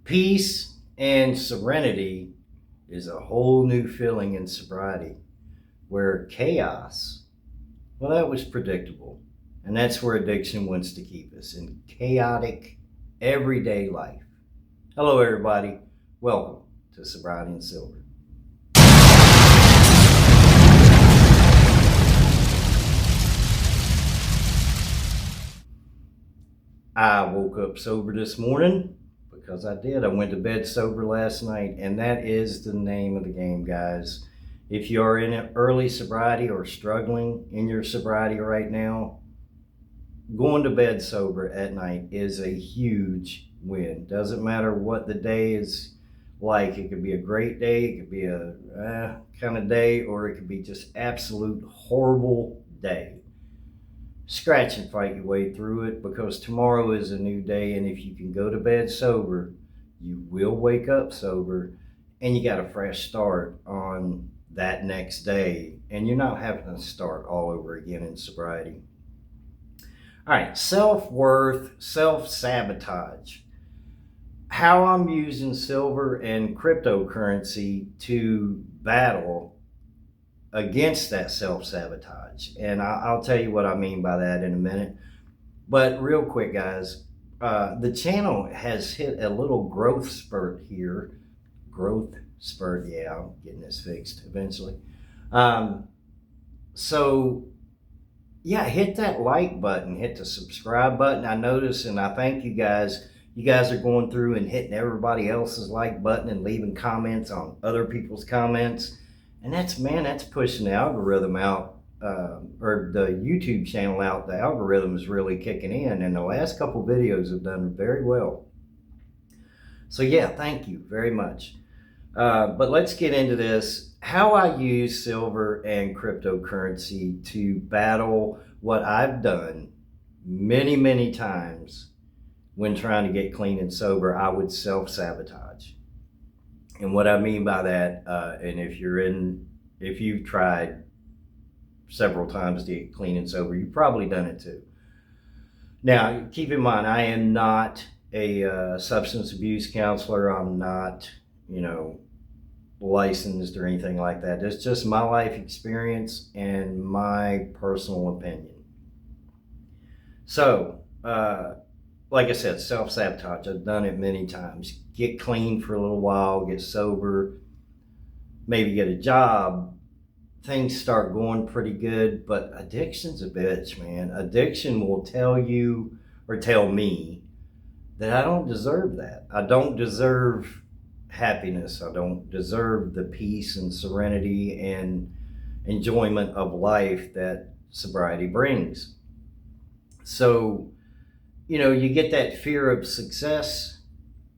Peace and serenity is a whole new feeling in sobriety, where chaos, well, that was predictable. And that's where addiction wants to keep us, in chaotic, everyday life. Hello, everybody. Welcome to Sobriety and Silver. I woke up sober this morning because I did. I went to bed sober last night, and that is the name of the game, guys. If you are in an early sobriety or struggling in your sobriety right now, going to bed sober at night is a huge win. Doesn't matter what the day is like. It could be a great day, it could be a kind of day, or it could be just absolute horrible day. Scratch and fight your way through it, because tomorrow is a new day, and if you can go to bed sober, you will wake up sober, and you got a fresh start on that next day, and you're not having to start all over again in sobriety. All right, self-worth, self-sabotage. How I'm using silver and cryptocurrency to battle against that self-sabotage. And I'll tell you what I mean by that in a minute. But real quick, guys, the channel has hit a little growth spurt here. Yeah, I'm getting this fixed eventually. So yeah, hit that like button, hit the subscribe button. I notice, and I thank you guys. You guys are going through and hitting everybody else's like button and leaving comments on other people's comments. And that's pushing the algorithm out, or the YouTube channel out. The algorithm is really kicking in, and the last couple videos have done very well. So yeah, thank you very much. But let's get into this. How I use silver and cryptocurrency to battle what I've done many, many times when trying to get clean and sober. I would self-sabotage. And what I mean by that, and if you've tried several times to get clean and sober, you've probably done it too. Now, keep in mind, I am not a substance abuse counselor. I'm not, licensed or anything like that. It's just my life experience and my personal opinion. So, like I said, self-sabotage. I've done it many times. Get clean for a little while, get sober, maybe get a job. Things start going pretty good, but addiction's a bitch, man. Addiction will tell you, or tell me, that I don't deserve that. I don't deserve happiness. I don't deserve the peace and serenity and enjoyment of life that sobriety brings. So, you get that fear of success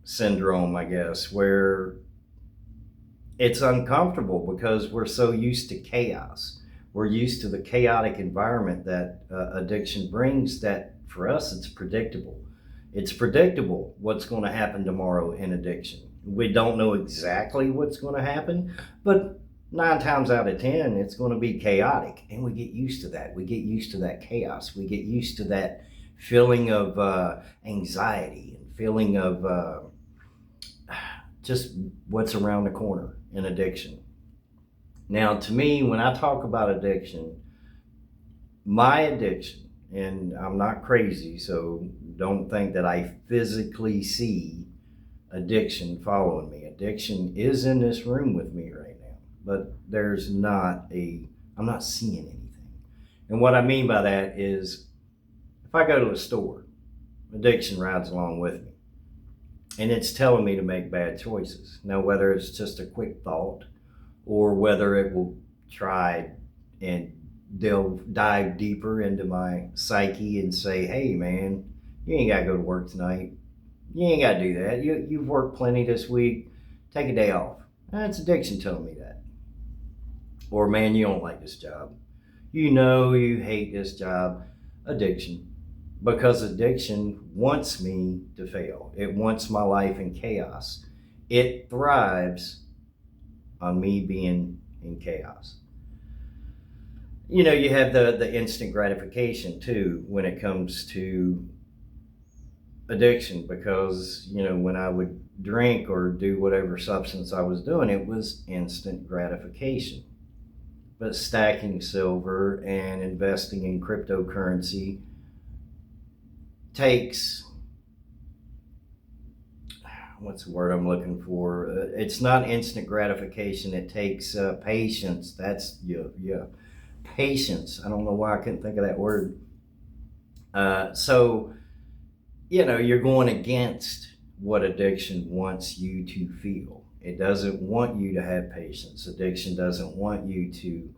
syndrome, I guess, where it's uncomfortable because we're so used to chaos. We're used to the chaotic environment that addiction brings, that for us it's predictable. It's predictable what's going to happen tomorrow in addiction. We don't know exactly what's going to happen, but 9 times out of 10, it's going to be chaotic, and we get used to that. We get used to that chaos. We get used to that feeling of anxiety and feeling of just what's around the corner in addiction. Now, to me, when I talk about addiction, my addiction, and I'm not crazy, so don't think that I physically see addiction following me. Addiction is in this room with me right now, but I'm not seeing anything. And what I mean by that is, if I go to a store, addiction rides along with me, and it's telling me to make bad choices. Now, whether it's just a quick thought, or whether it will try and they'll dive deeper into my psyche and say, hey man, you ain't gotta go to work tonight. You ain't gotta do that. You've worked plenty this week. Take a day off. That's addiction telling me that. Or man, you don't like this job. You hate this job. Addiction. Because addiction wants me to fail. It wants my life in chaos. It thrives on me being in chaos. You have the instant gratification too when it comes to addiction because, when I would drink or do whatever substance I was doing, it was instant gratification. But stacking silver and investing in cryptocurrency takes, what's the word I'm looking for? It's not instant gratification. It takes patience. That's, yeah, patience. I don't know why I couldn't think of that word. So, you're going against what addiction wants you to feel. It doesn't want you to have patience. Addiction doesn't want you to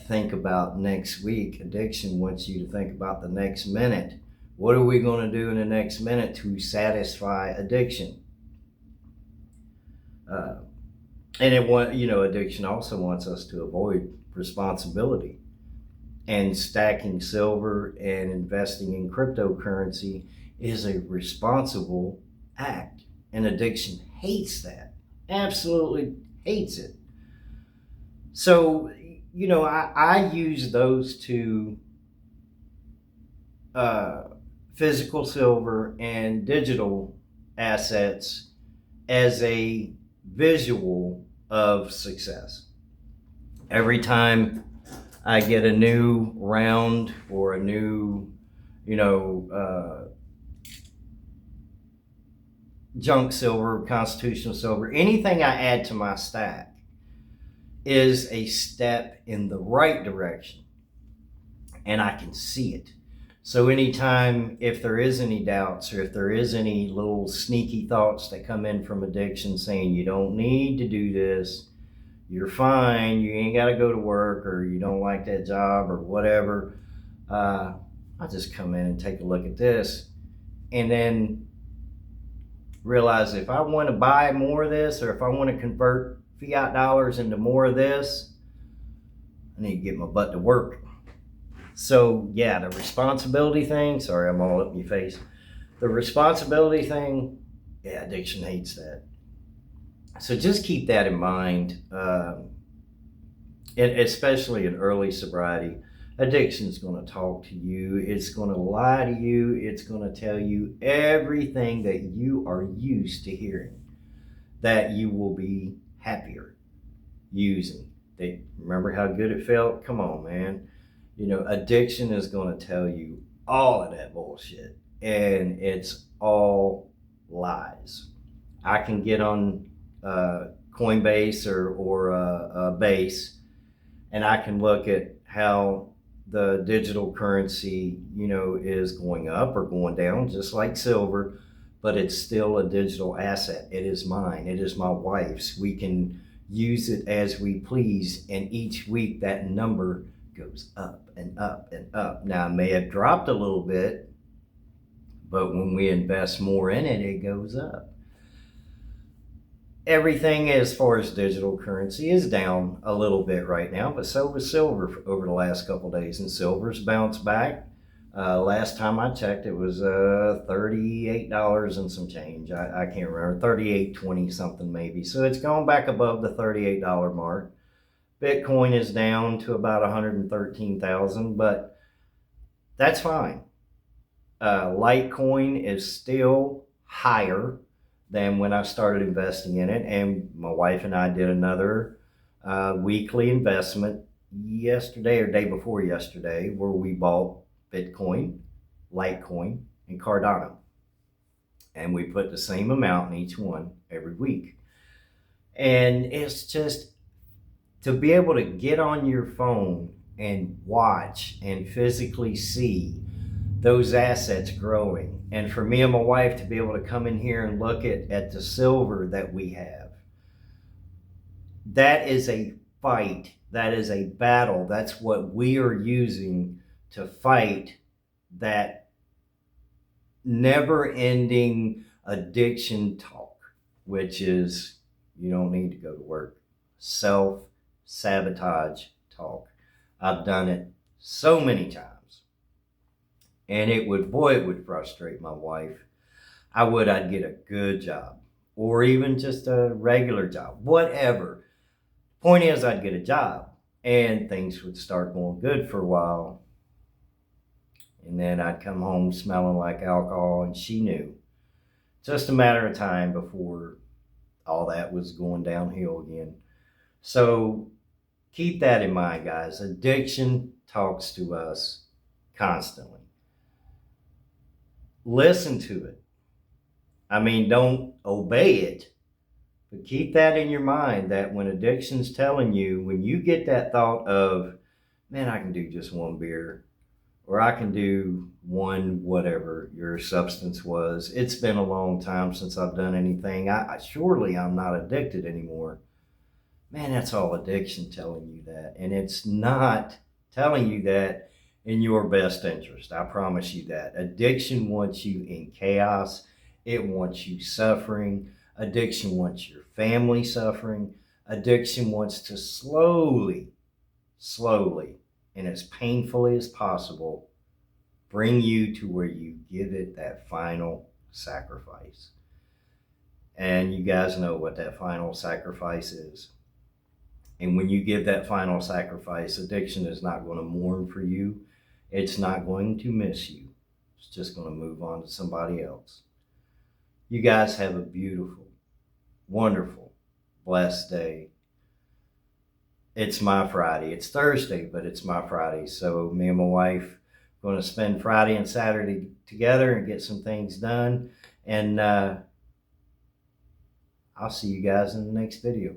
think about next week. Addiction wants you to think about the next minute. What are we going to do in the next minute to satisfy addiction? Addiction also wants us to avoid responsibility. And stacking silver and investing in cryptocurrency is a responsible act. And addiction hates that. Absolutely hates it. So, I use those two, physical silver and digital assets, as a visual of success. Every time I get a new round or a new, junk silver, constitutional silver, anything I add to my stack is a step in the right direction, and I can see it. So anytime, if there is any doubts or if there is any little sneaky thoughts that come in from addiction saying you don't need to do this, you're fine, you ain't got to go to work, or you don't like that job or whatever, I'll just come in and take a look at this and then realize if I want to buy more of this, or if I want to convert fiat dollars into more of this, I need to get my butt to work. So yeah, the responsibility thing, sorry, I'm all up in your face. The responsibility thing, yeah, addiction hates that. So just keep that in mind, especially in early sobriety. Addiction's going to talk to you. It's going to lie to you. It's going to tell you everything that you are used to hearing, that you will be happier using. Remember how good it felt? Come on, man. Addiction is going to tell you all of that bullshit, and it's all lies. I can get on Coinbase or Base, and I can look at how the digital currency, is going up or going down, just like silver, but it's still a digital asset. It is mine. It is my wife's. We can use it as we please, and each week that number goes up and up and up. Now, it may have dropped a little bit, but when we invest more in it, it goes up. Everything as far as digital currency is down a little bit right now, but so was silver over the last couple of days, and silver's bounced back. Last time I checked, it was $38 and some change. I can't remember, 38.20 something maybe. So it's gone back above the $38 mark. Bitcoin is down to about 113,000, but that's fine. Litecoin is still higher than when I started investing in it, and my wife and I did another weekly investment yesterday or day before yesterday, where we bought Bitcoin, Litecoin, and Cardano, and we put the same amount in each one every week. And it's just to be able to get on your phone and watch and physically see those assets growing. And for me and my wife to be able to come in here and look at the silver that we have, that is a fight. That is a battle. That's what we are using to fight that never-ending addiction talk, which is you don't need to go to work. Self-sabotage talk. I've done it so many times. And it would frustrate my wife. I'd get a good job, or even just a regular job, whatever. Point is, I'd get a job and things would start going good for a while. And then I'd come home smelling like alcohol, and she knew. Just a matter of time before all that was going downhill again. So keep that in mind, guys. Addiction talks to us constantly. Listen to it. I mean, don't obey it, but keep that in your mind that when addiction's telling you, when you get that thought of, man, I can do just one beer, or I can do one whatever your substance was. It's been a long time since I've done anything. Surely I'm not addicted anymore. Man, that's all addiction telling you that. And it's not telling you that in your best interest. I promise you that. Addiction wants you in chaos. It wants you suffering. Addiction wants your family suffering. Addiction wants to slowly, and as painfully as possible, bring you to where you give it that final sacrifice. And you guys know what that final sacrifice is. And when you give that final sacrifice, addiction is not going to mourn for you. It's not going to miss you. It's just going to move on to somebody else. You guys have a beautiful, wonderful, blessed day. It's my Friday. It's Thursday, but it's my Friday. So me and my wife are going to spend Friday and Saturday together and get some things done. And I'll see you guys in the next video.